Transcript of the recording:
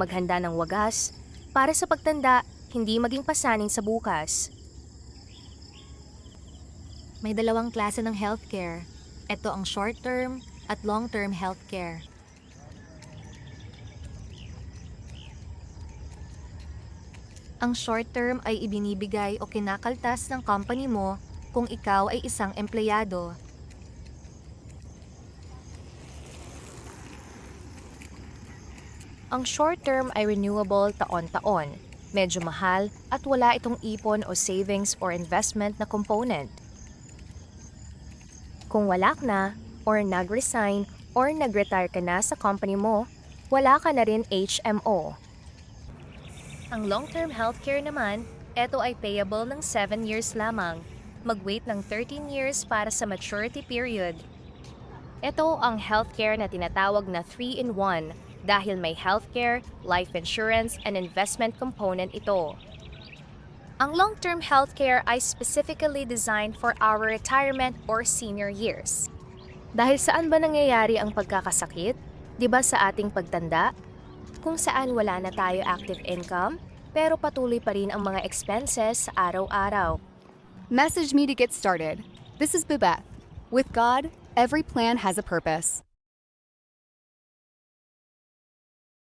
maghanda ng wagas, para sa pagtanda, hindi maging pasanin sa bukas. May dalawang klase ng healthcare. Ito ang short-term at long-term healthcare. Ang short-term ay ibinibigay o kinakaltas ng company mo kung ikaw ay isang empleyado. Ang short term ay renewable taon-taon, medyo mahal at wala itong ipon o savings or investment na component. Kung wala ka na, or nag-resign, or nag-retire ka na sa company mo, wala ka na rin HMO. Ang long-term healthcare naman, ito ay payable ng 7 years lamang. Mag-wait ng 13 years para sa maturity period. Ito ang healthcare na tinatawag na 3-in-1 dahil may healthcare, life insurance, and investment component ito. Ang long-term healthcare ay specifically designed for our retirement or senior years. Dahil saan ba nangyayari ang pagkakasakit? 'Di ba sa ating pagtanda? Kung saan wala na tayo active income, pero patuloy pa rin ang mga expenses sa araw-araw. Message me to get started. This is Bibeth. With God, every plan has a purpose.